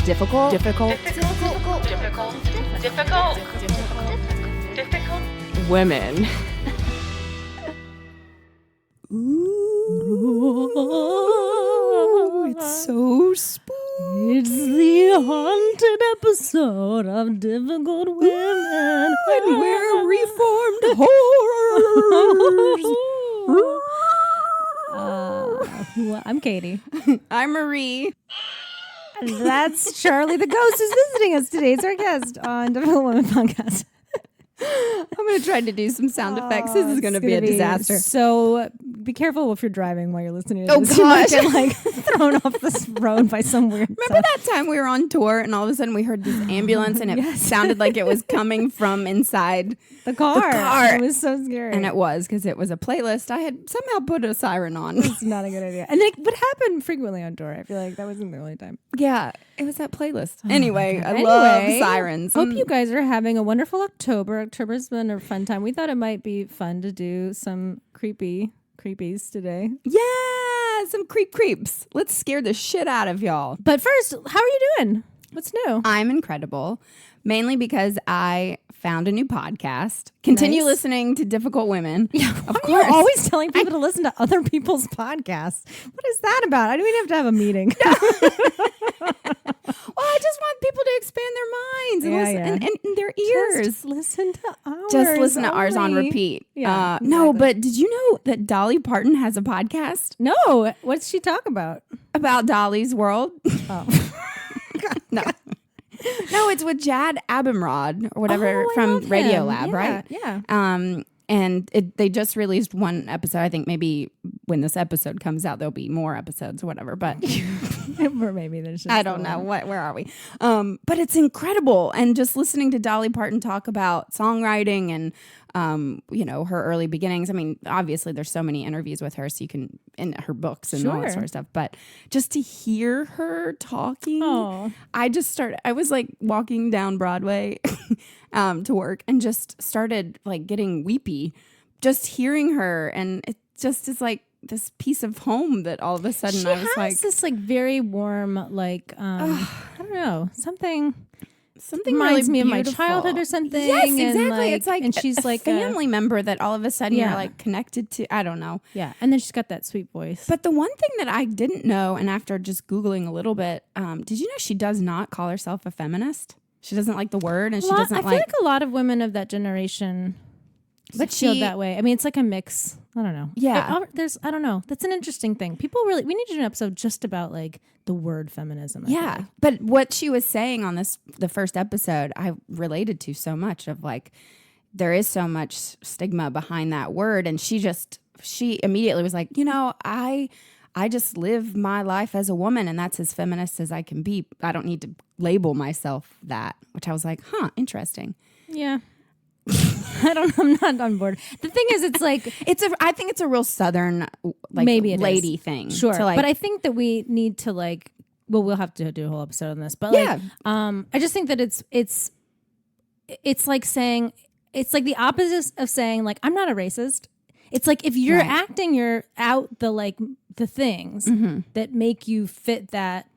Difficult. Women. Ooh, it's so spooky. It's the haunted episode of Difficult Women. And we're reformed horrors. Well, I'm Katie. I'm Marie. And that's Charlie the Ghost who's visiting us today. It's our guest on Difficult Women podcast. I'm going to try to do some sound effects. This is going to be a disaster. So be careful if you're driving while you're listening to Oh, this. You might gosh. get like thrown off this road by some weird Remember that time we were on tour and all of a sudden we heard this ambulance and it sounded like it was coming from inside the car. car. It was so scary. And it was because it was a playlist. I had somehow put a siren on. It's not a good idea. And it would happen frequently on tour. I feel like that wasn't the only time. Yeah, it was that playlist. Oh anyway, I love sirens. Hope you guys are having a wonderful October. October's been a fun time. We thought it might be fun to do some creepies today. Yeah, some creeps. Let's scare the shit out of y'all. But first, how are you doing? What's new? I'm incredible, mainly because I found a new podcast. Continue Nice. listening to Difficult Women. Yeah, of you're course. always telling people to listen to other people's podcasts. What is that about? I don't even have to have a meeting. Well, I just want people to expand their minds and, Yeah, listen, yeah. and their ears. Just listen to ours. Just listen to ours on only. repeat. Yeah, No, exactly. but did you know that Dolly Parton has a podcast No, what's she talk about? about Dolly's World? Oh. No. No, it's with Jad Abumrad or whatever Oh, I from love Radio him. Lab, Yeah, right? yeah. And they just released one episode. I think maybe when this episode comes out, there'll be more episodes or whatever. But Or maybe there's just I don't know where are we? But it's incredible. And just listening to Dolly Parton talk about songwriting and her early beginnings. I mean, obviously there's so many interviews with her, so you can in her books and all that Sure. sort of stuff. But just to hear her talking, Oh. I was like walking down Broadway to work and just started like getting weepy just hearing her. And it just is like this piece of home that all of a sudden She I was has like, this like very warm, like I don't know, something really reminds me of my beautiful. childhood or something. Yes, and, exactly. It's like and she's a like family member that all of a sudden Yeah. you're like connected to. I don't know. yeah, and then she's got that sweet voice. But the one thing that I didn't know, and after just Googling a little bit, did you know she does not call herself a feminist? She doesn't like the word, and she doesn't I feel like a lot of women of that generation, But feel she- that way. I mean, it's like a mix. I don't know. Yeah. I don't know. That's an interesting thing. People really, we need to do an episode just about like the word feminism. I Yeah, think. but what she was saying on the first episode, I related to so much of like there is so much stigma behind that word, and she immediately was like, I just live my life as a woman, and that's as feminist as I can be. I don't need to label myself that, which I was like, interesting. Yeah. I'm not on board. The thing is, it's like, I think it's a real Southern like Maybe it lady is. thing. sure. to, like, But I think that we need to like, well, we'll have to do a whole episode on this, but Yeah. like, I just think that it's like saying, it's like the opposite of saying like, I'm not a racist. It's like, if you're Right. acting, you're out the things that make you fit that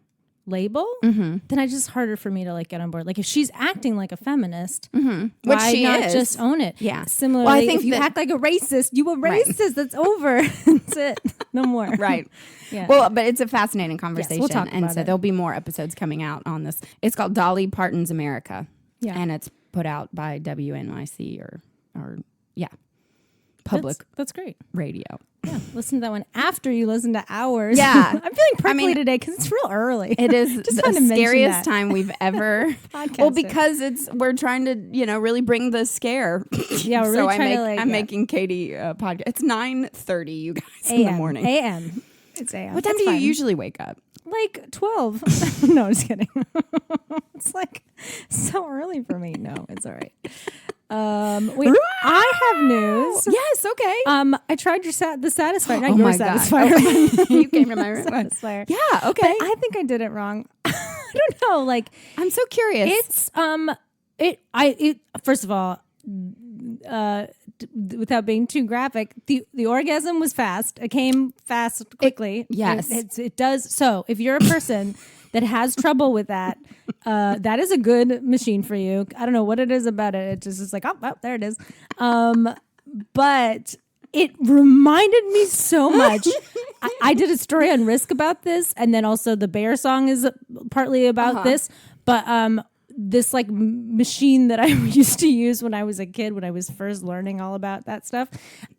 label, then it's just harder for me to like get on board. Like if she's acting like a feminist, Which why she not is. just own it? Yeah. Similarly, Well, I think if you that- act like a racist, you a Right. racist. That's over. That's it. No more. Right. Yeah. Well, but it's a fascinating conversation. talk and about so it. there'll be more episodes coming out on this. It's called Dolly Parton's America. Yeah. And it's put out by WNYC or public That's great. radio. Yeah. Listen to that one after you listen to ours. Yeah. I'm feeling prickly mean, today because it's real early. It is Just the wanted to mention scariest that. time we've ever. Podcasted. Well, because we're trying to, really bring the scare. Yeah, we're really so trying to like. I'm making Katie a podcast. It's 9:30, you guys, in the morning. AM. It's AM. What time That's do you fine. usually wake up? Like 12. No, I'm just kidding. It's like so early for me. No, it's all right. Wait, I have news. Yes, okay. I tried the Satisfier, not Oh your my God. Satisfier. You came to my room. Satisfier. Yeah, okay. But I think I did it wrong. I don't know. Like I'm so curious. it's first of all, without being too graphic, the orgasm was fast. It came fast, quickly. yes. It does. So if you're a person that has trouble with that, that is a good machine for you. I don't know what it is about it. It just is like, oh, there it is. But it reminded me so much. I did a story on Risk about this, and then also the Bear song is partly about this. But this like machine that I used to use when I was a kid, when I was first learning all about that stuff,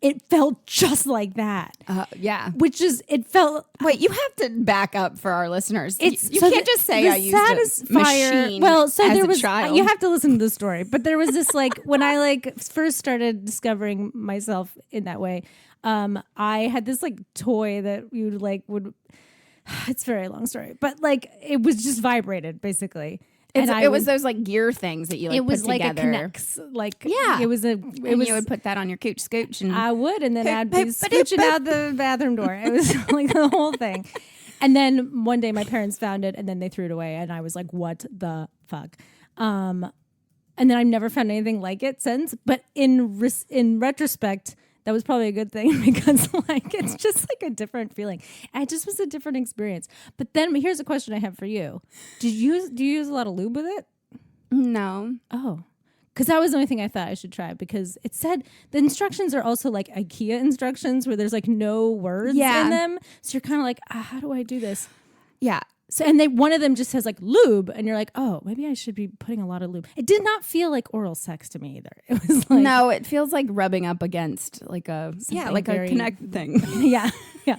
it felt just like that. Yeah. Which is, it felt... Wait, you have to back up for our listeners. It's, you so can't just say I used a machine well, so as there a was, child. you have to listen to the story. But there was this like, when I like first started discovering myself in that way, I had this like toy that you would, it's a very long story, but like it was just vibrated basically. It was those like gear things that you like it was put like together. a Connects, like Yeah. it was a. It was you would put that on your cooch scooch, and I would, and then I'd Poop, be poop, scooching poop. out the bathroom door. It was like the whole thing. And then one day my parents found it, and then they threw it away, and I was like, "What the fuck?" And then I've never found anything like it since. But in retrospect, that was probably a good thing because like it's just like a different feeling. And it just was a different experience. But then here's a question I have for you: do you use a lot of lube with it? no. Oh, because that was the only thing I thought I should try, because it said the instructions are also like IKEA instructions where there's like no words Yeah. in them. So you're kind of like, how do I do this? Yeah. So, and one of them just says like lube, and you're like, oh, maybe I should be putting a lot of lube. It did not feel like oral sex to me either. It was like, No, it feels like rubbing up against like a Something a very- connect thing. yeah, yeah.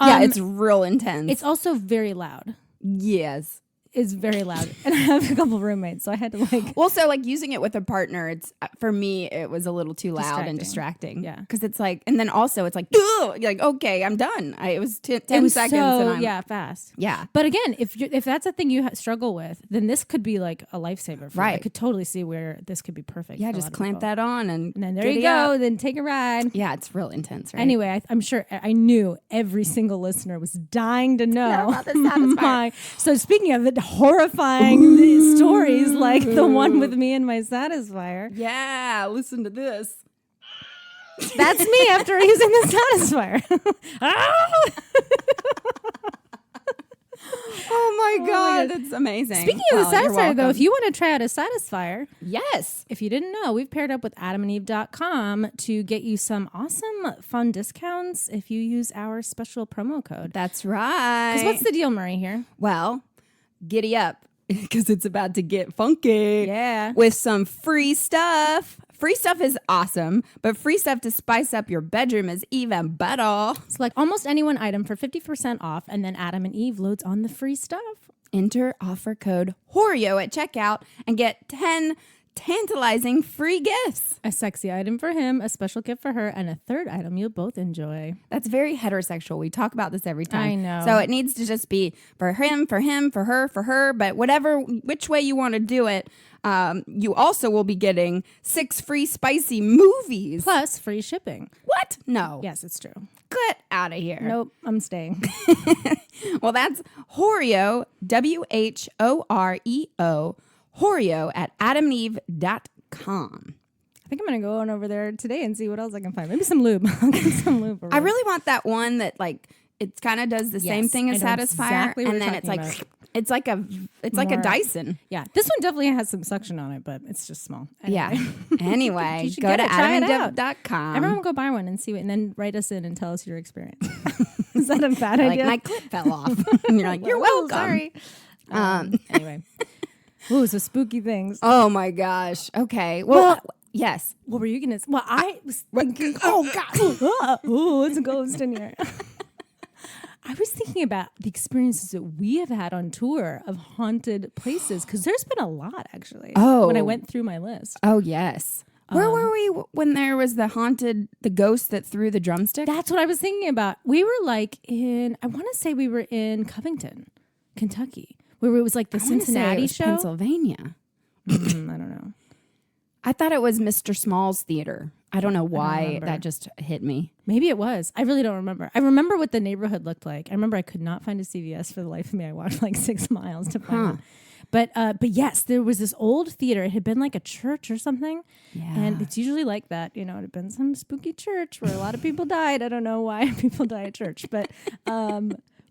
Yeah, it's real intense. It's also very loud. yes. It's very loud, and I have a couple roommates, so I had to like. Well, so like using it with a partner, it's for me it was a little too loud and distracting. Yeah. because it's like, and then also it's like, ugh, you're like, okay, I'm done. It was 10 It was seconds. so, and I'm, fast. yeah. But again, if that's a thing you struggle with, then this could be like a lifesaver for you. I Right. could totally see where this could be perfect. Yeah, for a just lot of clamp people. that on and And then there giddy you go. up. Then take a ride. Yeah, it's real intense, right? Anyway, I'm sure I knew every single listener was dying to know. about the Satisfier. So speaking of it, horrifying stories like the one with me and my Satisfier. Yeah, listen to this. That's me after using the Satisfier. Oh my God, God. that's amazing. Speaking of the Well, you're Satisfier, though, welcome. if you want to try out a Satisfier, yes. if you didn't know, we've paired up with adamandeve.com to get you some awesome fun discounts if you use our special promo code. That's right. Because what's the deal, Marie, here? Well, giddy up because it's about to get funky. Yeah. With some free stuff. Free stuff is awesome, but free stuff to spice up your bedroom is even better. Select almost any one item for 50% off, and then Adam and Eve loads on the free stuff. Enter offer code HORIO at checkout and get 10 tantalizing free gifts. A sexy item for him, a special gift for her, and a third item you'll both enjoy. That's very heterosexual. We talk about this every time. I know. So it needs to just be for him, for her, but which way you want to do it. You also will be getting 6 free spicy movies. Plus free shipping. What? No. Yes, it's true. Get out of here. Nope, I'm staying. Well, that's Horeo, WHOREO, Horeo at adamandeve.com. I think I'm going to go on over there today and see what else I can find. Maybe some lube. I'll get some lube. I really want that one that like it kind of does the same Yes, thing as I know Satisfier, exactly what and you're then it's talking like about. it's like a More- Dyson. Yeah, this one definitely has some suction on it, but it's just small. Yeah. Anyway. Anyway, You should go get to it, try it out. adamandeve.com. Everyone will go buy one and see it, and then write us in and tell us your experience. Is that a bad like idea? my clip fell off, and you're like, you're Whoa, welcome. Sorry. Anyway. Ooh, so spooky things. Oh my gosh. Okay. Well, yes. What were you gonna? Well, I was thinking. Oh God! Oh, it's a ghost in here. I was thinking about the experiences that we have had on tour of haunted places, because there's been a lot actually. Oh. When I went through my list, Oh yes. Where were we when there was the ghost that threw the drumstick? that's what I was thinking about. We were like I want to say we were in Covington, Kentucky, where it was like the I wanna say it Cincinnati was show. Pennsylvania. I don't know. I thought it was Mr. Small's theater. I don't know why remember. that just hit me. Maybe it was. I really don't remember. I remember what the neighborhood looked like. I remember I could not find a CVS for the life of me. I walked like 6 miles to find one. But yes, there was this old theater. It had been like a church or something. Yeah. And it's usually like that. You know, it had been some spooky church where a lot of people died. I don't know why people die at church. But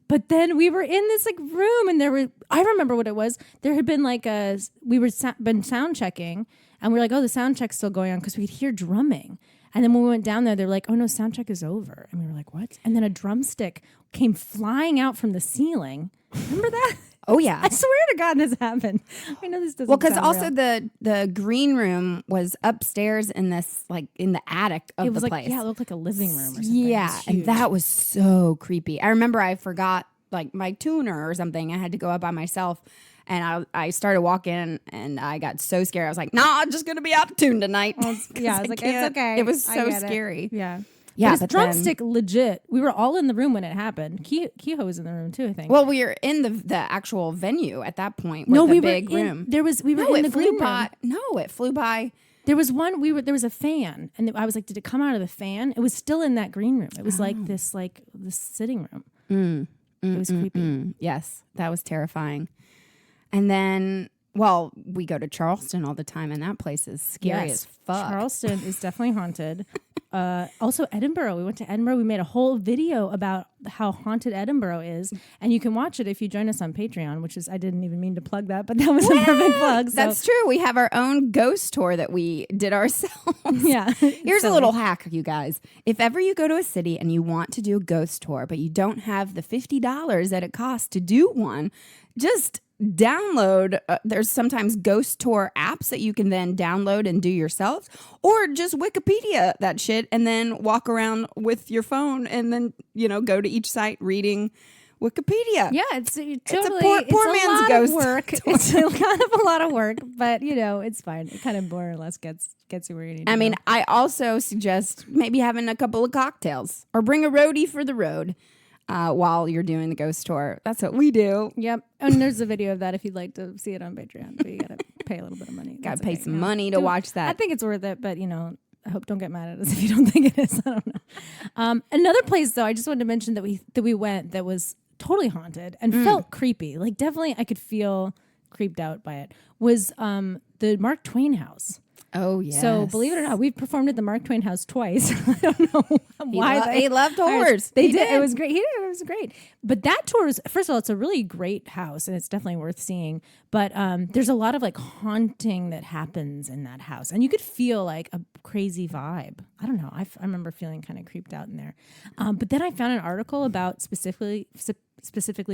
But then we were in this like room, and I remember what it was. There had been like been sound checking, and we were like, oh, the sound check's still going on because we could hear drumming. And then when we went down there, they're like, oh no, sound check is over. And we were like, what? And then a drumstick came flying out from the ceiling. Remember that? Oh yeah. I swear to God this happened. I know this doesn't Well, because sound also real. the green room was upstairs in this, like in the attic of It was the like, place. yeah, it looked like a living room or something. Yeah, It was and huge. that was so creepy. I remember I forgot like my tuner or something. I had to go up by myself, and I started walking, and I got so scared. I was like, "Nah, I'm just gonna be out of tune tonight." Yeah, I was like, it's can't. okay. It was I so get it. scary. Yeah. Yeah, But but this drumstick, legit. We were all in the room when it happened. Kehoe was in the room too, I think. Well, we were in the actual venue at that point. no, with we the were big in, room. We were No, in it the flew green room. by. No, it flew by. There was one. There was a fan, and I was like, "Did it come out of the fan?" It was still in that green room. It was like this sitting room. It was creepy. Yes, that was terrifying. And then, well, we go to Charleston all the time, and that place is scary as fuck. Charleston is definitely haunted. Also, Edinburgh. We went to Edinburgh. We made a whole video about how haunted Edinburgh is, and you can watch it if you join us on Patreon. Which is, I didn't even mean to plug that, but that was a perfect plug. So. That's true. We have our own ghost tour that we did ourselves. Yeah. Here's a little hack, you guys. If ever you go to a city and you want to do a ghost tour, but you don't have the $50 that it costs to do one, just download. There's sometimes ghost tour apps that you can then download and do yourself, or just Wikipedia that shit and then walk around with your phone and then, go to each site reading Wikipedia. Yeah, it's totally. It's a poor man's lot ghost of work. It's kind of a lot of work, but it's fine. It kind of more or less gets you where you need to go. I also suggest maybe having a couple of cocktails or bring a roadie for the road while you're doing the ghost tour. That's what we do. Yep. And there's a video of that if you'd like to see it on Patreon. But you got to pay a little bit of money. Got to That's pay okay. some money to watch that. I think it's worth it, but I hope don't get mad at us if you don't think it is. I don't know. Another place though, I just wanted to mention that we went that was totally haunted and felt creepy. Like definitely I could feel creeped out by it. Was the Mark Twain house. Oh yeah. So believe it or not, we've performed at the Mark Twain house twice. I don't know why he loved horrors. They did. It was great. He did. It was great. But that tour is, first of all, it's a really great house and it's definitely worth seeing. But there's a lot of like haunting that happens in that house, and you could feel like a crazy vibe. I don't know. I remember feeling kind of creeped out in there. But then I found an article about specifically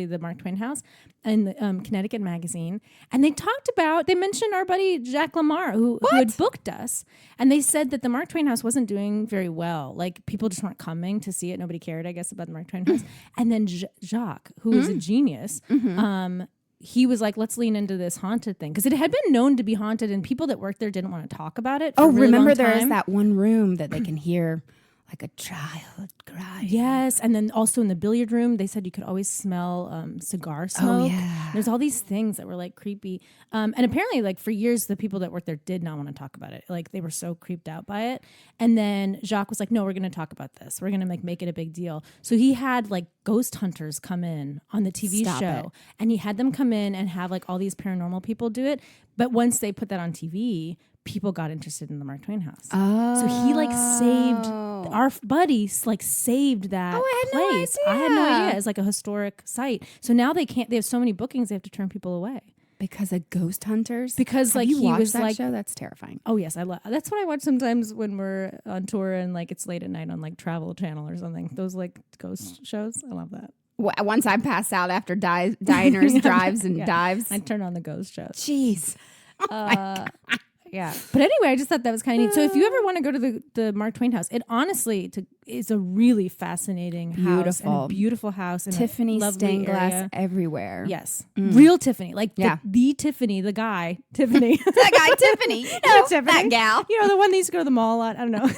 the Mark Twain house in the Connecticut magazine, and they mentioned our buddy Jack Lamar who had booked us, and they said that the Mark Twain house wasn't doing very well. Like people just weren't coming to see it. Nobody cared, I guess, about the Mark Twain house. And then Jacques, who was a genius, he was like, let's lean into this haunted thing, because it had been known to be haunted and people that worked there didn't want to talk about it for a really remember long there is time. that one room that they can hear like a child crying. Yes, and then also in the billiard room, they said you could always smell cigar smoke. yeah. There's all these things that were like creepy. And apparently, like for years, the people that worked there did not want to talk about it. Like they were so creeped out by it. And then Jacques was like, "No, we're going to talk about this. We're going to make it a big deal." So he had like ghost hunters come in on the TV Stop show, it. and he had them come in and have like all these paranormal people do it. But once they put that on TV, people got interested in the Mark Twain house. Oh. So he like saved our buddies, like saved that place. I had no idea. It's like a historic site. So now they have so many bookings, they have to turn people away. Because of ghost hunters? Because Have like you he watched was that like, show? That's terrifying. oh yes, I love. That's what I watch sometimes when we're on tour and like it's late at night on like Travel Channel or something. Those like ghost shows. I love that. Once I pass out after diners, drives, and dives. I turn on the ghost shows. Jeez. Yeah. But anyway, I just thought that was kind of neat. So if you ever want to go to the Mark Twain house, it honestly is a really fascinating house. And a beautiful house. And Tiffany a lovely stained glass area. everywhere. Yes. Real Tiffany. Like the Tiffany, the guy, Tiffany. That guy, Tiffany. You know, that gal. You know, the one that used to go to the mall a lot. I don't know.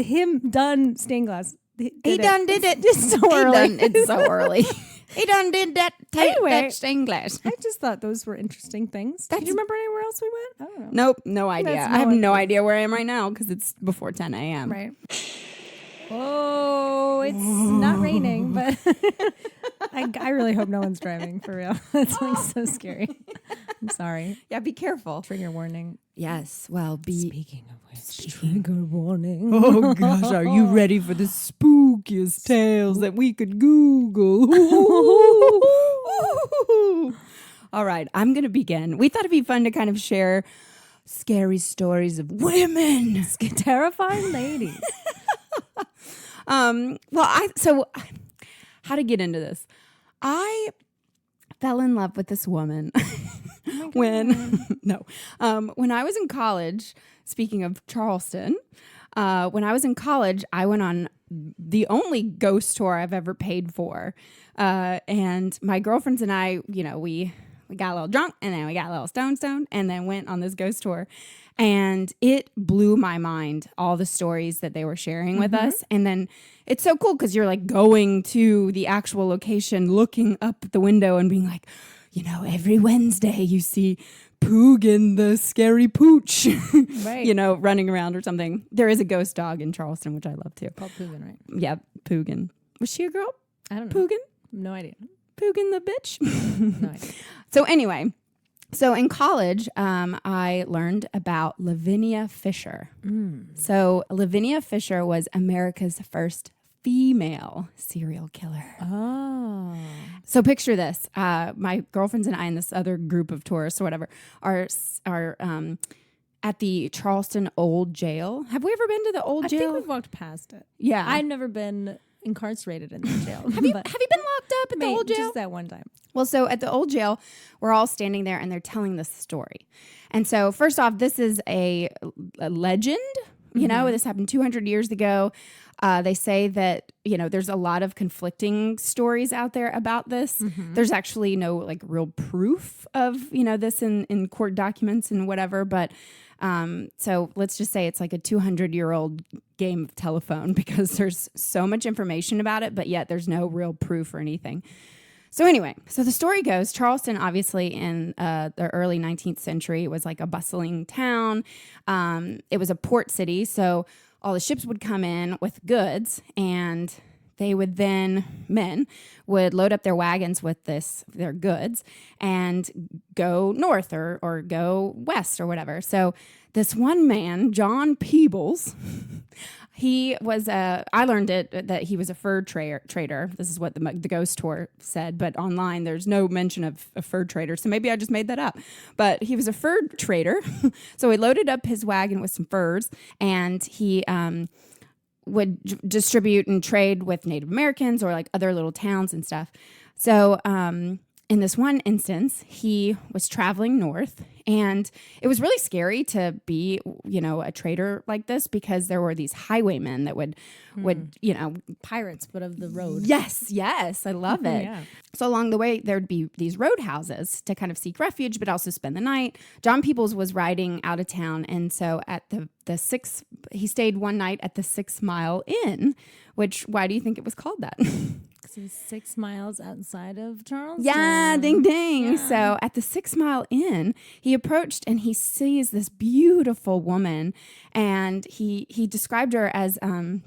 Him done stained glass. He done did it. Just so early. It's so early. He done did that. Anyway, that stained glass. I just thought those were interesting things. Do you remember anywhere else we went? I don't know. Nope, no idea. I have no idea where I am right now because it's before 10 a.m. Right. Oh, it's not raining, but I really hope no one's driving for real. It's like so scary. I'm sorry. Yeah, be careful. Trigger warning. Yes, well, Speaking of which, trigger warning. Oh gosh, are you ready for the spooky spookiest tales that we could Google. All right, I'm going to begin. We thought it'd be fun to kind of share scary stories of women. Terrifying ladies. So how to get into this? I fell in love with this woman when I was in college. Speaking of Charleston, when I was in college, I went on the only ghost tour I've ever paid for. And my girlfriends and I, we got a little drunk and then we got a little stoned and then went on this ghost tour. And it blew my mind, all the stories that they were sharing with us. And then it's so cool because you're like going to the actual location, looking up the window and being like, every Wednesday you see Poogan the scary pooch, right. Running around or something. There is a ghost dog in Charleston, which I love too. Called Poogan, right? Yeah, Poogan. Was she a girl? I don't know. Poogan? No idea. Poogan the bitch? No idea. So anyway, in college, I learned about Lavinia Fisher. So Lavinia Fisher was America's first female serial killer. Oh. So picture this. My girlfriends and I and this other group of tourists or whatever are at the Charleston Old Jail. Have we ever been to the old jail? I think we've walked past it. Yeah. I've never been incarcerated in the jail. Have you been locked up at the old jail? Just that one time. Well, so at the old jail, we're all standing there and they're telling this story. And so first off, this is a legend. This happened 200 years ago. They say that, there's a lot of conflicting stories out there about this. There's actually no real proof of, this in court documents and whatever. But so let's just say it's like a 200-year-old game of telephone because there's so much information about it, but yet there's no real proof or anything. So anyway, the story goes, Charleston, obviously in the early 19th century, was like a bustling town. It was a port city, so all the ships would come in with goods, and they would men would load up their wagons with their goods and go north or go west or whatever. So this one man, John Peebles, he was I learned that he was a fur trader. This is what the ghost tour said, but online there's no mention of a fur trader, so maybe I just made that up. But he was a fur trader, so he loaded up his wagon with some furs, and he would distribute and trade with Native Americans or other little towns and stuff. So in this one instance, he was traveling north, and it was really scary to be, a trader like this because there were these highwaymen that would, pirates, but of the road. Yes, I love it. Yeah. So along the way, there'd be these roadhouses to kind of seek refuge, but also spend the night. John Peebles was riding out of town, and so at he stayed one night at the 6 Mile Inn, why do you think it was called that? It's 6 miles outside of Charleston. Yeah, ding, ding. Yeah. So at the 6 Mile Inn, he approached and he sees this beautiful woman, and he described her as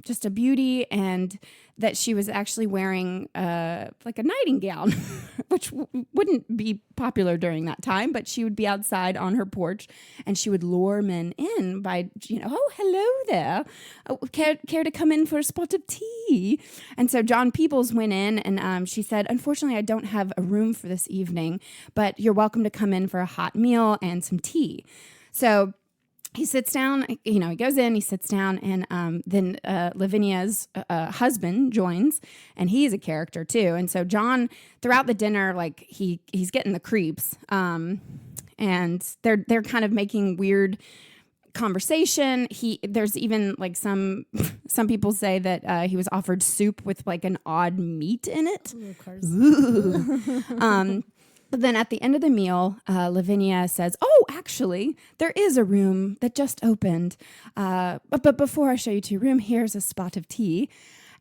just a beauty, and that she was actually wearing a nighting gown, which wouldn't be popular during that time, but she would be outside on her porch and she would lure men in by, oh, hello there. Oh, care to come in for a spot of tea? And so John Peebles went in, and she said, unfortunately, I don't have a room for this evening, but you're welcome to come in for a hot meal and some tea. So he sits down, he goes in, he sits down, and then Lavinia's husband joins, and he's a character too. And so John, throughout the dinner, he's getting the creeps, and they're kind of making weird conversation. There's even some people say that he was offered soup with an odd meat in it. Ooh, of course. But then at the end of the meal, Lavinia says, oh, actually, there is a room that just opened. But before I show you to your room, here's a spot of tea.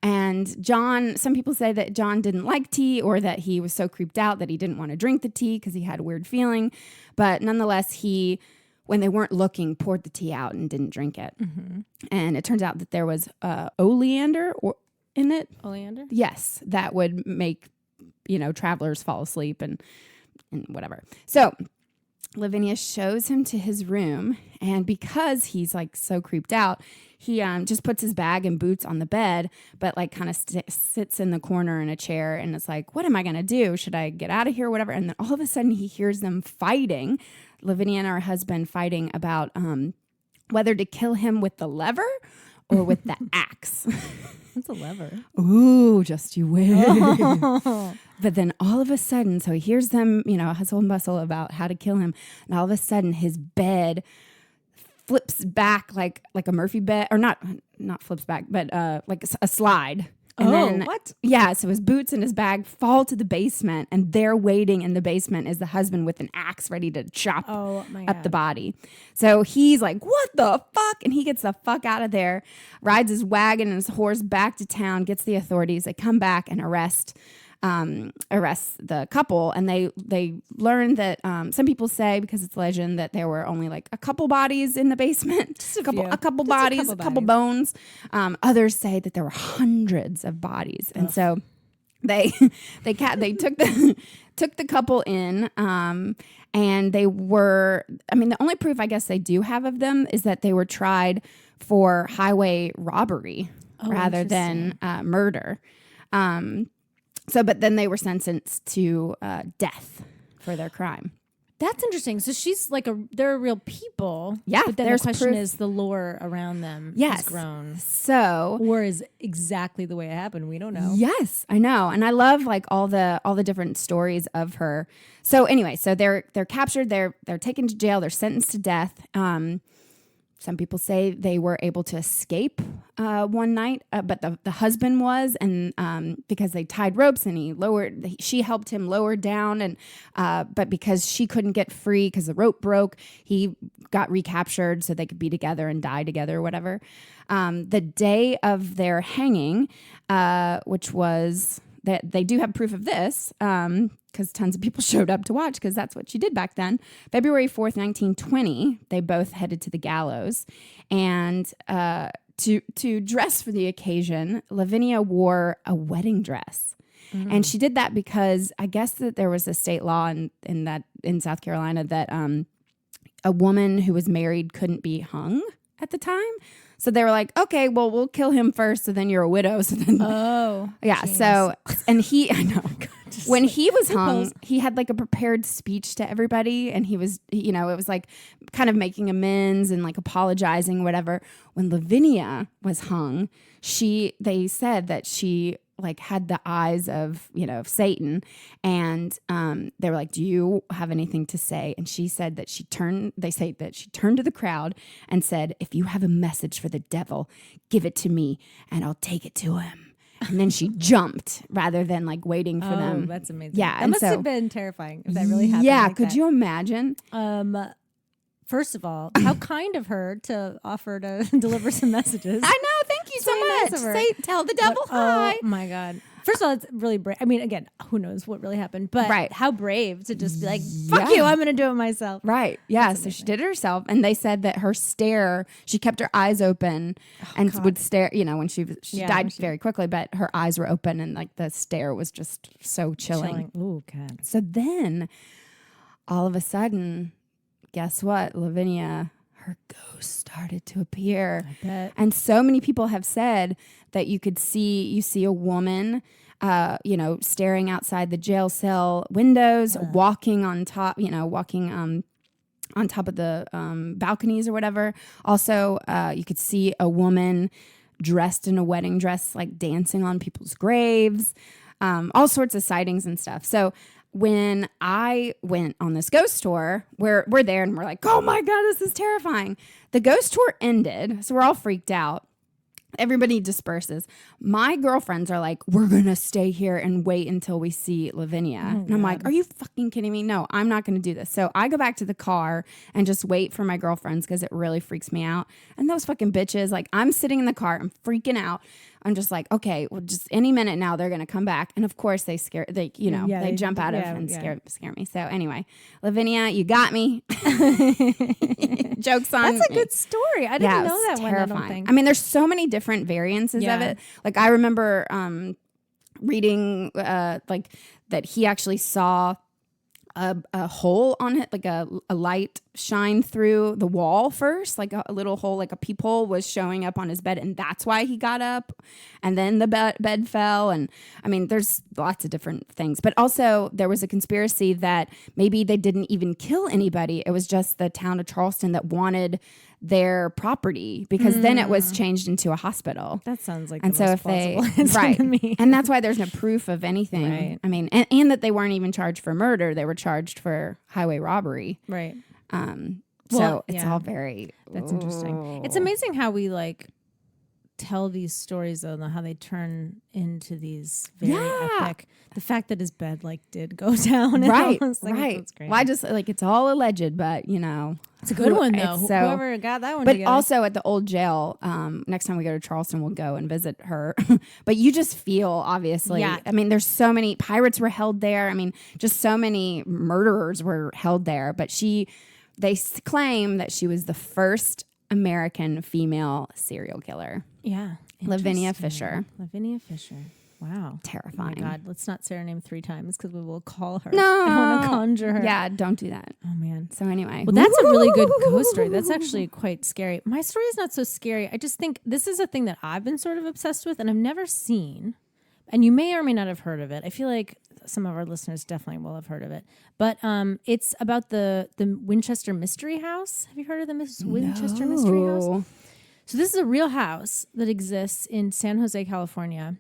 And John, some people say that John didn't like tea, or that he was so creeped out that he didn't want to drink the tea because he had a weird feeling. But nonetheless, he, when they weren't looking, poured the tea out and didn't drink it. Mm-hmm. And it turns out that there was oleander in it. Oleander? Yes, that would make, travelers fall asleep and whatever. So Lavinia shows him to his room, and because he's like so creeped out, he just puts his bag and boots on the bed, but like kind of sits in the corner in a chair, and it's like, what am I gonna do? Should I get out of here, whatever? And then all of a sudden he hears them fighting, Lavinia and her husband fighting about whether to kill him with the lever or with the axe. What's a lever? Ooh, just you wait. But then all of a sudden, so he hears them, hustle and bustle about how to kill him. And all of a sudden his bed flips back like a Murphy bed, or not flips back, but like a slide. And then, what? Yeah, so his boots and his bag fall to the basement, and there waiting in the basement is the husband with an axe ready to chop up the body. So he's like, what the fuck? And he gets the fuck out of there, rides his wagon and his horse back to town, gets the authorities. They come back and arrest the couple, and they learn that some people say, because it's legend, that there were only like a couple bodies in the basement, just a couple bodies, a couple bones. Others say that there were hundreds of bodies, and so they took the couple in, and they were. I mean, the only proof I guess they do have of them is that they were tried for highway robbery rather than murder. But then they were sentenced to death for their crime. That's interesting. So she's like they're real people. Yeah. But then the question is the lore around them has grown. So, or is exactly the way it happened. We don't know. Yes, I know. And I love like all the different stories of her. So anyway, so they're captured, they're taken to jail, they're sentenced to death. Some people say they were able to escape one night, but the husband was, and because they tied ropes and she helped him lower down, and but because she couldn't get free because the rope broke, he got recaptured so they could be together and die together or whatever. The day of their hanging, which was that they do have proof of this, because tons of people showed up to watch, because that's what she did back then. February 4th, 1920, they both headed to the gallows. And to dress for the occasion, Lavinia wore a wedding dress. Mm-hmm. And she did that because I guess that there was a state law in South Carolina that a woman who was married couldn't be hung at the time. So they were like, okay, well, we'll kill him first, so then you're a widow. So then, yeah. Geez. So, and I know, when he was hung, he had like a prepared speech to everybody, and he was, it was like kind of making amends and like apologizing, whatever. When Lavinia was hung, they said that she like had the eyes of Satan, and they were like, do you have anything to say? And she said that they say that she turned to the crowd and said, if you have a message for the devil, give it to me and I'll take it to him. And then she jumped rather than like waiting for them. That's amazing. Yeah, that must have been terrifying if that really happened. Yeah, like could you imagine? First of all, how kind of her to offer to deliver some messages. I know. Thank you so much. Tell the devil hi. Oh my God. First of all, it's really brave. I mean, again, who knows what really happened, but how brave to just be like, fuck you, I'm going to do it myself. Right. Yeah. So she did it herself. And they said that her stare, she kept her eyes open would stare, when she died very quickly, but her eyes were open and like the stare was just so chilling. Oh, God. So then all of a sudden, guess what? Lavinia, her ghost started to appear. I bet. And so many people have said that you see a woman, staring outside the jail cell windows, walking on top, on top of the balconies or whatever. Also, you could see a woman dressed in a wedding dress, like dancing on people's graves, all sorts of sightings and stuff. So when I went on this ghost tour, we're there and we're like, oh my God, this is terrifying. The ghost tour ended, so we're all freaked out. Everybody disperses. My girlfriends are like, we're going to stay here and wait until we see Lavinia. And I'm like, are you fucking kidding me? No, I'm not going to do this. So I go back to the car and just wait for my girlfriends because it really freaks me out. And those fucking bitches, like I'm sitting in the car, I'm freaking out. I'm just like, okay, well, just any minute now they're going to come back. And of course they jump out of and scare me. So anyway, Lavinia, you got me. Joke's on That's a good story. I didn't know that one, I don't think. I mean, there's so many different variances of it. Like I remember reading like that he actually saw a hole on it, like a light shine through the wall first, like a little hole, like a peephole was showing up on his bed, and that's why he got up. And then the bed fell. And I mean, there's lots of different things. But also there was a conspiracy that maybe they didn't even kill anybody. It was just the town of Charleston that wanted their property, because then it was changed into a hospital. That sounds like and the so most if they plausible answer right to me. and that's why there's no proof of anything. Right. I mean, and that they weren't even charged for murder, they were charged for highway robbery. Right. So Well, it's yeah. all very That's interesting. It's amazing how we like tell these stories though, and how they turn into these very epic. The fact that his bed like did go down, right. That's great. Well, I just like, it's all alleged, but you know, it's a good one though. it's so- Whoever got that one but together. also at the old jail, next time we go to Charleston, we'll go and visit her. But you just feel, obviously, Yeah. I mean, there's so many pirates were held there. I mean, just so many murderers were held there. But they claim that she was the first American female serial killer. yeah, Lavinia interesting. Fisher. Lavinia Fisher. Wow. Terrifying. Oh my God, let's not say her name 3 times because we will call her. No. I want to conjure her. Yeah, don't do that. Oh man. So anyway. Well, that's a really good ghost story. That's actually quite scary. My story is not so scary. I just think this is a thing that I've been sort of obsessed with and I've never seen. And you may or may not have heard of it. I feel like some of our listeners definitely will have heard of it. But it's about the Winchester Mystery House. Have you heard of the Winchester Mystery House? So this is a real house that exists in San Jose, California.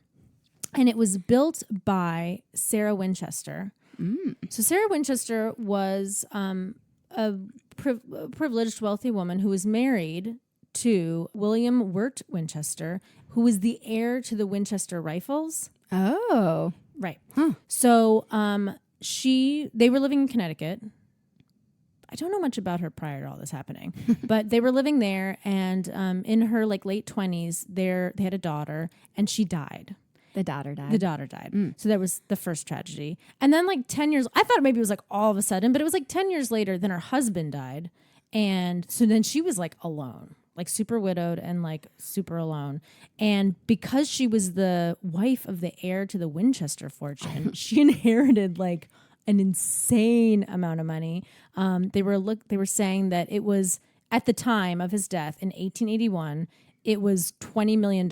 And it was built by Sarah Winchester. So Sarah Winchester was a privileged, wealthy woman who was married to William Wirt Winchester, who was the heir to the Winchester rifles. Oh. Right. So they were living in Connecticut. I don't know much about her prior to all this happening, but they were living there, and in her like late 20s, they had a daughter, and she died. The daughter died. The daughter died. So that was the first tragedy. And then like 10 years, I thought maybe it was like all of a sudden, but it was like 10 years later, then her husband died. And so then she was like alone, like super widowed and like super alone. And because she was the wife of the heir to the Winchester fortune, she inherited like an insane amount of money. They were saying that it was at the time of his death in 1881, it was $20 million,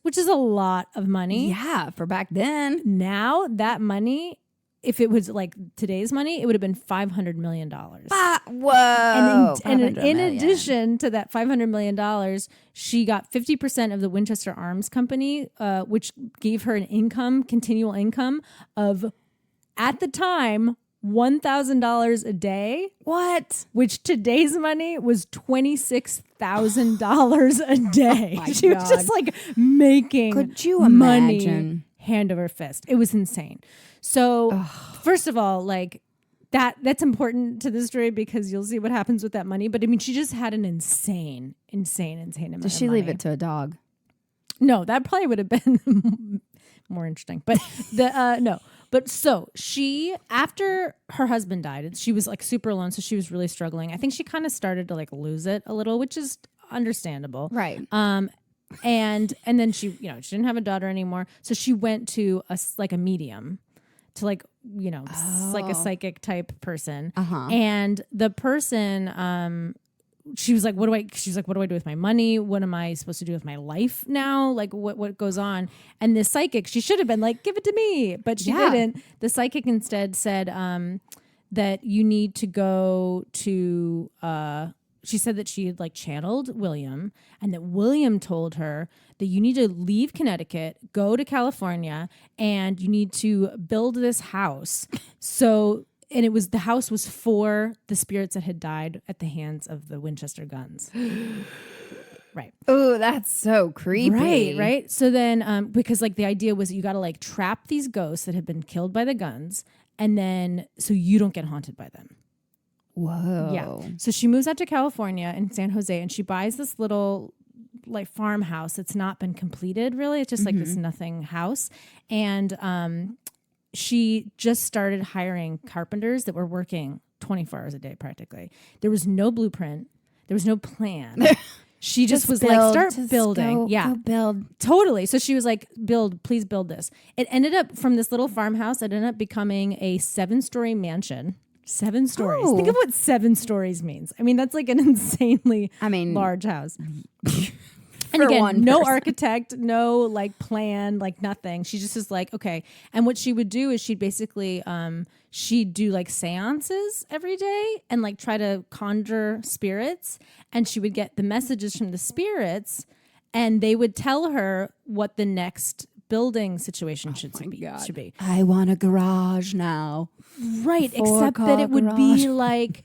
which is a lot of money. Yeah, for back then. Now that money, if it was like today's money, it would have been $500 million. Whoa. And in addition to that $500 million, she got 50% of the Winchester Arms Company, which gave her an continual income of, at the time, $1,000 a day. What? Which today's money was $26,000 a day. Oh my She was God. just like making Could you money imagine? hand over fist. It was insane. So first of all, like that's important to the story because you'll see what happens with that money. But I mean, she just had an insane amount Did she of leave money. it to a dog? No, that probably would have been more interesting. But no. But so she, after her husband died, she was like super alone. So she was really struggling. I think she kind of started to like lose it a little, which is understandable. Right. And then she didn't have a daughter anymore. So she went to a medium to like a psychic type person. And the person, she was like, what do I do with my money? What am I supposed to do with my life now? Like what goes on? And the psychic, she should have been like, give it to me, but she didn't. The psychic instead said, that you need to go to, she said that she had like channeled William and that William told her that you need to leave Connecticut, go to California, and you need to build this house. And the house was for the spirits that had died at the hands of the Winchester guns. Right. Oh, that's so creepy. Right. So then, because like the idea was you got to like trap these ghosts that had been killed by the guns, and then so you don't get haunted by them. Whoa. Yeah. So she moves out to California in San Jose, and she buys this little like farmhouse that's not been completed really. It's just like this nothing house. And she just started hiring carpenters that were working 24 hours a day practically. There was no blueprint. There was no plan. She just was like, start building. Go build. Totally. So she was like, please build this. It ended up from this little farmhouse, it ended up becoming a 7-story mansion. 7 stories. Oh. Think of what 7 stories means. I mean, that's like an insanely large house. And again, no architect, no like plan, like nothing. She just is like, okay. And what she would do is she'd basically, she'd do like seances every day and like try to conjure spirits. And she would get the messages from the spirits and they would tell her what the next building situation should be. I want a garage now. Right. Except that it would be like,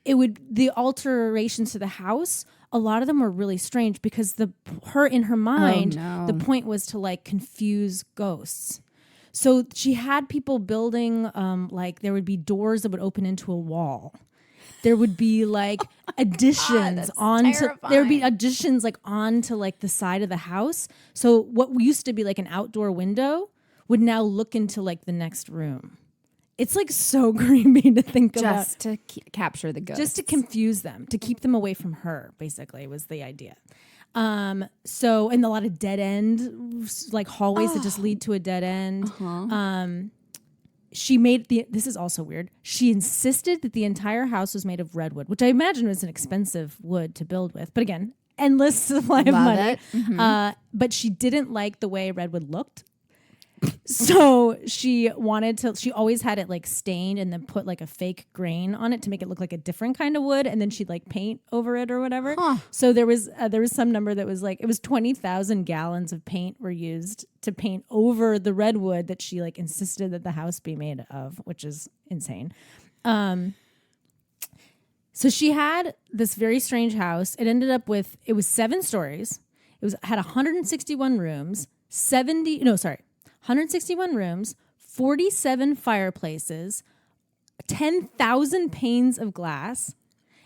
the alterations to the house, a lot of them were really strange because in her mind, the point was to like confuse ghosts. So she had people building, like there would be doors that would open into a wall. There would be like additions there would be additions like onto like the side of the house. So what used to be like an outdoor window would now look into like the next room. It's like so creepy to think about. Just to capture the ghosts. Just to confuse them, to keep them away from her, basically, was the idea. So, and a lot of dead end, like hallways that just lead to a dead end. She made this is also weird. She insisted that the entire house was made of redwood, which I imagine was an expensive wood to build with. But again, endless supply of money. But she didn't like the way redwood looked. So she always had it like stained and then put like a fake grain on it to make it look like a different kind of wood. And then she'd like paint over it or whatever. So there was some number that was like, it was 20,000 gallons of paint were used to paint over the redwood that she like insisted that the house be made of, which is insane. So she had this very strange house. It ended up with, it was 7 stories. Had 161 rooms, 161 rooms, 47 fireplaces, 10,000 panes of glass.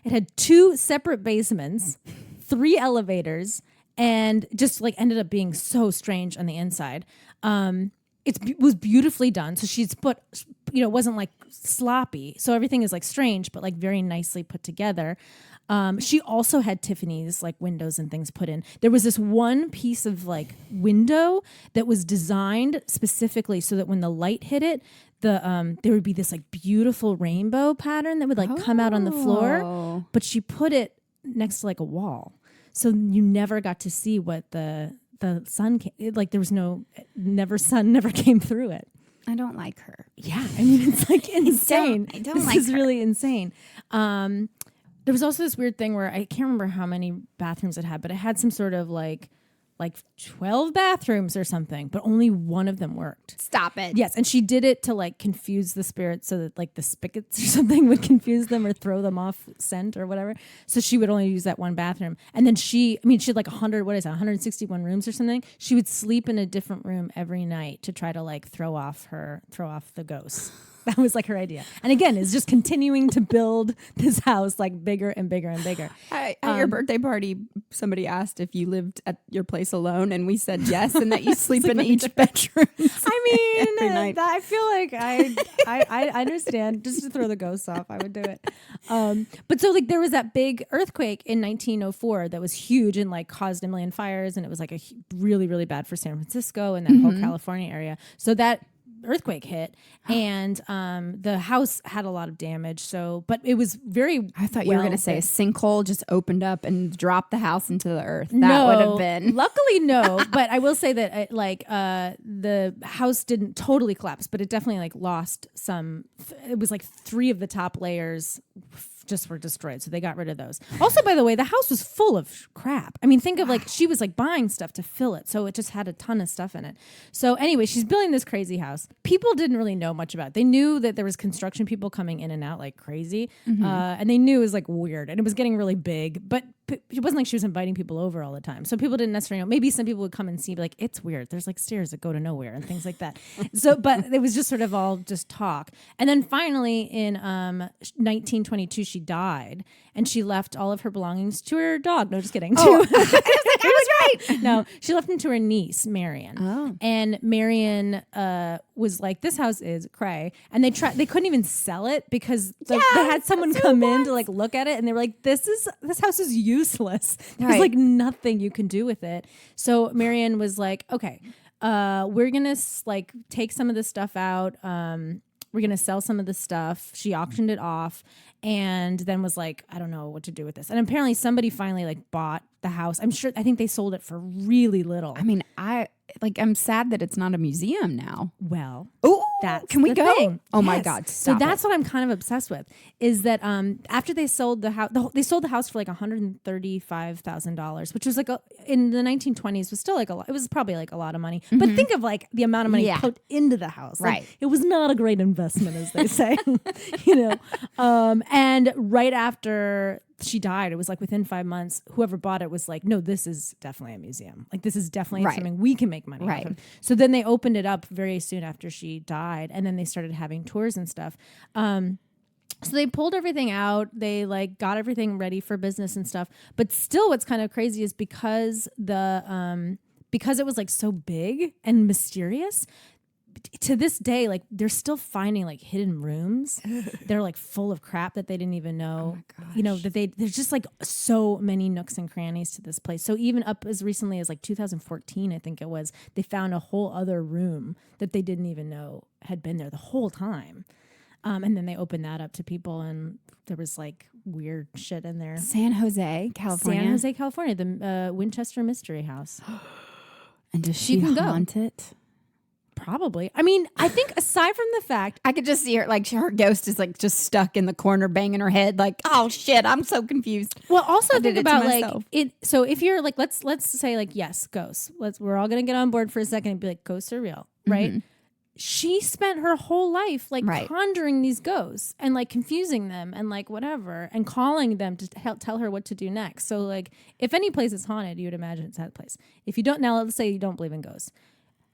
It had 2 separate basements, 3 elevators, and just like ended up being so strange on the inside. It was beautifully done. So she's put, it wasn't like sloppy. So everything is like strange, but like very nicely put together. She also had Tiffany's like windows and things put in. There was this one piece of like window that was designed specifically so that when the light hit it, there would be this like beautiful rainbow pattern that would like come out on the floor. But she put it next to like a wall, so you never got to see what the sun came. Like there was sun never came through it. I don't like her. Yeah, I mean it's like insane. I don't like this is her. Really insane. There was also this weird thing where I can't remember how many bathrooms it had, but it had some sort of like 12 bathrooms or something, but only one of them worked. Stop it. Yes, and she did it to like confuse the spirits so that like the spigots or something would confuse them or throw them off scent or whatever. So she would only use that one bathroom. And then she had like 161 rooms or something. She would sleep in a different room every night to try to like throw off the ghosts. That was like her idea. And again, it's just continuing to build this house like bigger and bigger and bigger. At your birthday party, somebody asked if you lived at your place alone, and we said yes, and that you sleep in each bedroom. I mean, I feel like I understand. Just to throw the ghosts off, I would do it. But so like there was that big earthquake in 1904 that was huge and like caused a million fires, and it was like really, really bad for San Francisco and that whole California area. So that earthquake hit and the house had a lot of damage, but it was very I thought you were going to say a sinkhole just opened up and dropped the house into the earth. That would have been luckily no. But I will say that the house didn't totally collapse, but it definitely like lost some. It was like 3 of the top layers just were destroyed, so they got rid of those. Also, by the way, the house was full of crap. I mean, think of like she was like buying stuff to fill it, so it just had a ton of stuff in it. So anyway, she's building this crazy house. People didn't really know much about it. They knew that there was construction people coming in and out like crazy, and they knew it was like weird, and it was getting really big, but it wasn't like she was inviting people over all the time. So people didn't necessarily know. Maybe some people would come and see like, it's weird. There's like stairs that go to nowhere and things like that. So, but it was just sort of all just talk. And then finally in 1922, she died and she left all of her belongings to her dog. No, just kidding. I was right. No, she left them to her niece, Marion. Oh. And Marion was like, this house is cray. And they couldn't even sell it because they had someone come in to like look at it and they were like, this house is useless. There's like nothing you can do with it. So Marion was like, okay, we're gonna like take some of this stuff out. we're going to sell some of the stuff. She auctioned it off and then was like, I don't know what to do with this. And apparently somebody finally like bought the house. I think they sold it for really little. I mean, I'm sad that it's not a museum now. Well, that's can we the go? thing. Oh my Yes. God! So that's what I'm kind of obsessed with. Is that after they sold the house, they sold the house for like $135,000, which was like in the 1920s was still like a lot. It was probably like a lot of money. But think of like the amount of money put into the house. Like, Right. it was not a great investment, as they say. And right after she died, it was like within 5 months, whoever bought it was like, no, this is definitely a museum. Like this is definitely something we can make money off of. So then they opened it up very soon after she died, and then they started having tours and stuff. So they pulled everything out. They like got everything ready for business and stuff. But still, what's kind of crazy is because it was like so big and mysterious. To this day, like they're still finding like hidden rooms. They're like full of crap that they didn't even know. There's just like so many nooks and crannies to this place. So even up as recently as like 2014, I think it was, they found a whole other room that they didn't even know had been there the whole time. And then they opened that up to people, and there was like weird shit in there. San Jose, California. The Winchester Mystery House. And does she haunt it? Probably. I mean, I think aside from the fact, I could just see her, like her ghost is like just stuck in the corner, banging her head, like, "Oh shit, I'm so confused." Well, also think about like it. So if you're like, let's say like, yes, ghosts. We're all gonna get on board for a second and be like, ghosts are real, right? Mm-hmm. She spent her whole life like conjuring these ghosts and like confusing them and like whatever and calling them to tell her what to do next. So like, if any place is haunted, you would imagine it's that place. If you don't, now let's say you don't believe in ghosts.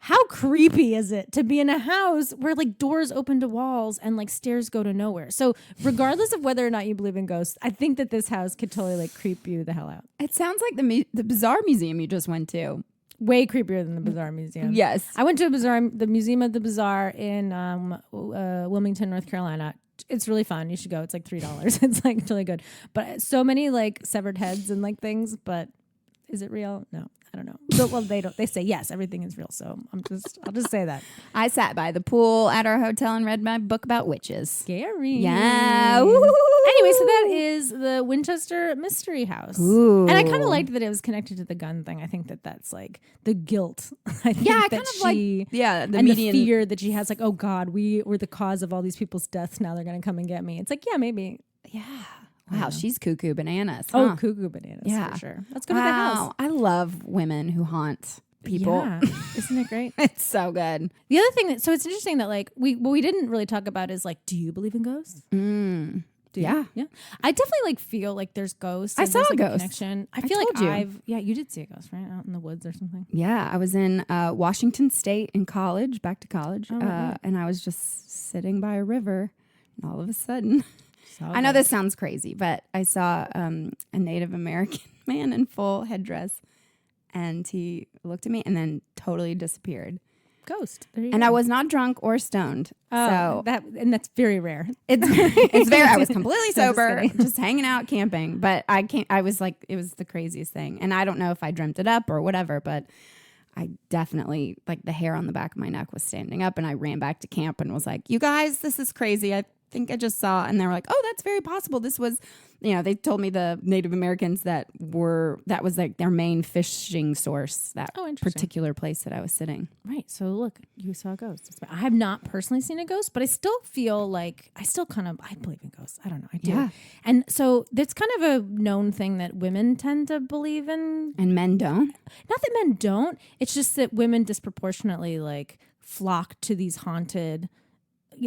How creepy is it to be in a house where like doors open to walls and like stairs go to nowhere? So regardless of whether or not you believe in ghosts, I think that this house could totally like creep you the hell out. It sounds like the Bizarre Museum you just went to. Way creepier than the Bizarre Museum. Yes. I went to the Museum of the Bizarre in Wilmington, North Carolina. It's really fun. You should go. It's like $3. It's like really good. But so many like severed heads and like things, but is it real? No. I don't know. Well, they don't. They say yes, everything is real. So I'll just say that. I sat by the pool at our hotel and read my book about witches. Scary. Yeah. Woo-hoo. Anyway, so that is the Winchester Mystery House. Ooh. And I kind of liked that it was connected to the gun thing. I think that that's like the guilt. I think yeah, that kind of like the median, the fear that she has. Like, oh God, we were the cause of all these people's deaths. Now they're going to come and get me. It's like, yeah, maybe. Yeah. Wow, she's cuckoo bananas. Huh? Oh, cuckoo bananas, yeah. For sure. Let's go to the house. I love women who haunt people. Yeah. Isn't it great? It's so good. The other thing so it's interesting that like what we didn't really talk about is like, do you believe in ghosts? Yeah. Yeah. I definitely like feel like there's ghosts. I saw a ghost. Connection. I feel like you did see a ghost, right? Out in the woods or something. Yeah. I was in Washington State in college, back to college. And I was just sitting by a river, and all of a sudden, I know this sounds crazy, but I saw a Native American man in full headdress, and he looked at me and then totally disappeared. Ghost. And I was not drunk or stoned. So that's very rare. It's very. I was completely sober, just hanging out camping. But I was like, it was the craziest thing. And I don't know if I dreamt it up or whatever, but I definitely, like, the hair on the back of my neck was standing up, and I ran back to camp and was like, "You guys, this is crazy. I think I just saw," and they were like, "Oh, that's very possible. This was," they told me the Native Americans that was like their main fishing source, that particular place that I was sitting. Right. So look, you saw a ghost. I have not personally seen a ghost, but I still feel like I believe in ghosts. I don't know. I do. Yeah. And so it's kind of a known thing that women tend to believe in. And men don't? Not that men don't. It's just that women disproportionately like flock to these haunted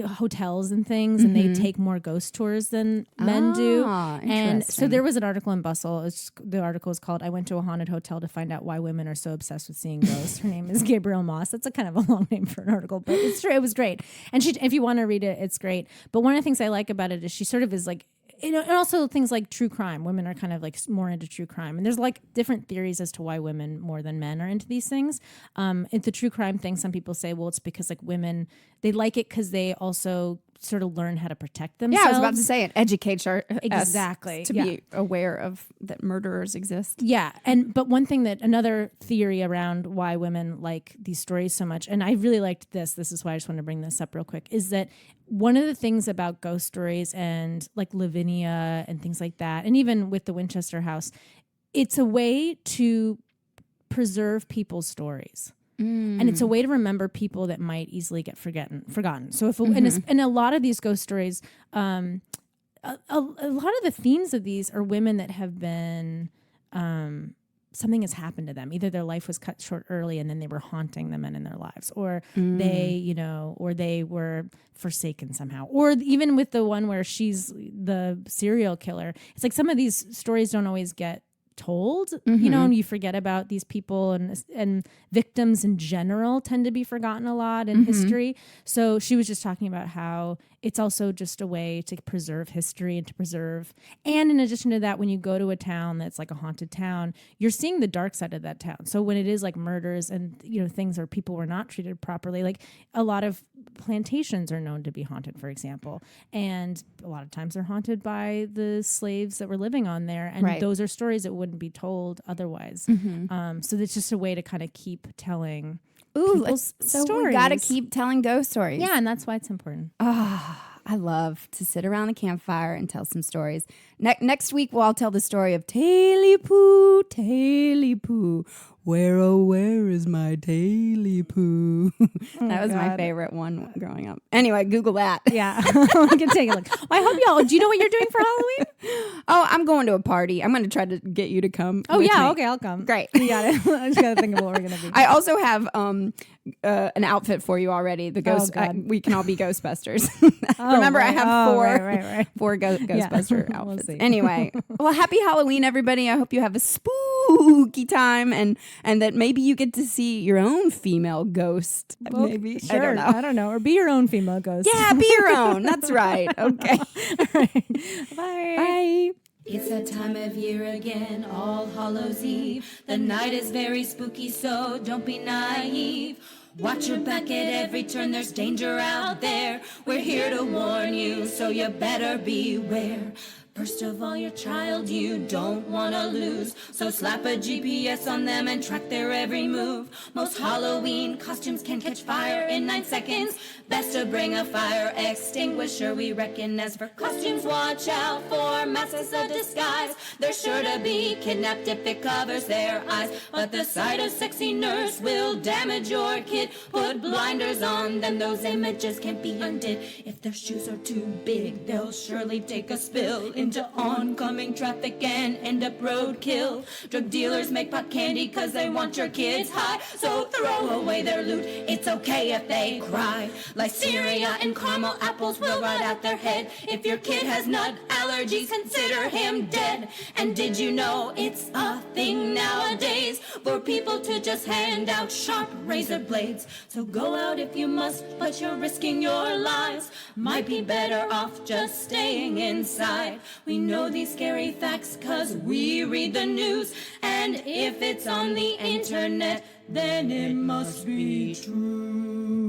hotels and things, and they take more ghost tours than men do. And so there was an article in Bustle. The article is called "I Went to a Haunted Hotel to Find Out Why Women Are So Obsessed with Seeing Ghosts." Her name is Gabrielle Moss. That's a kind of a long name for an article, but it's true. It was great. And if you want to read it, it's great. But one of the things I like about it is she sort of is like, and also things like true crime. Women are kind of like more into true crime, and there's like different theories as to why women more than men are into these things. It's the true crime thing. Some people say, well, it's because like women, they like it because they also sort of learn how to protect themselves. Yeah, I was about to say it educates us Exactly. to be aware of that murderers exist. Yeah. But one thing another theory around why women like these stories so much, and I really liked this is why I just want to bring this up real quick, is that one of the things about ghost stories and like Lavinia and things like that, and even with the Winchester house, it's a way to preserve people's stories. And it's a way to remember people that might easily get forgotten. So if and a lot of these ghost stories, a lot of the themes of these are women that have been something has happened to them. Either their life was cut short early and then they were haunting the men in their lives, or or they were forsaken somehow. Or even with the one where she's the serial killer, it's like some of these stories don't always get told, and you forget about these people, and victims in general tend to be forgotten a lot in history. So she was just talking about how it's also just a way to preserve history and in addition to that, when you go to a town that's like a haunted town, you're seeing the dark side of that town. So when it is like murders and things where people were not treated properly, like a lot of plantations are known to be haunted, for example, and a lot of times they're haunted by the slaves that were living on there, and those are stories that wouldn't be told otherwise. So it's just a way to kind of keep telling people's stories. We gotta keep telling ghost stories. Yeah, and that's why it's important. I love to sit around the campfire and tell some stories. Next week, I'll tell the story of Taily Poo. Where, oh, where is my Taily Poo? That was my favorite one growing up. Anyway, Google that. Yeah, we can take a look. Well, I hope y'all, do you know what you're doing for Halloween? Oh, I'm going to a party. I'm going to try to get you to come. Oh, with yeah, me. Okay, I'll come. Great. You got it. I just got to think of what we're going to be. I also have an outfit for you already. The ghost. We can all be Ghostbusters. Remember, I have four Ghostbuster outfits. We'll see. Anyway, well, happy Halloween, everybody. I hope you have a spooky time, and that maybe you get to see your own female ghost. Well, maybe. Sure. I don't know. Or be your own female ghost. Yeah, be your own. That's right. Okay. All right. Bye. Bye. It's that time of year again, All Hallows Eve. The night is very spooky, so don't be naive. Watch your back at every turn, there's danger out there. We're here to warn you, so you better beware. First of all, your child you don't want to lose, so slap a GPS on them and track their every move. Most Halloween costumes can catch fire in 9 seconds. Best to bring a fire extinguisher, we reckon. As for costumes, watch out for masks of disguise. They're sure to be kidnapped if it covers their eyes. But the sight of sexy nurse will damage your kid. Put blinders on them, those images can't be undid. If their shoes are too big, they'll surely take a spill into oncoming traffic and end up roadkill. Drug dealers make pot candy cause they want your kids high, so throw away their loot, it's okay if they cry. Listeria and caramel apples will rot out their head. If your kid has nut allergies, consider him dead. And did you know it's a thing nowadays for people to just hand out sharp razor blades? So go out if you must, but you're risking your lives. Might be better off just staying inside. We know these scary facts cause we read the news, and if it's on the internet, then it must be true.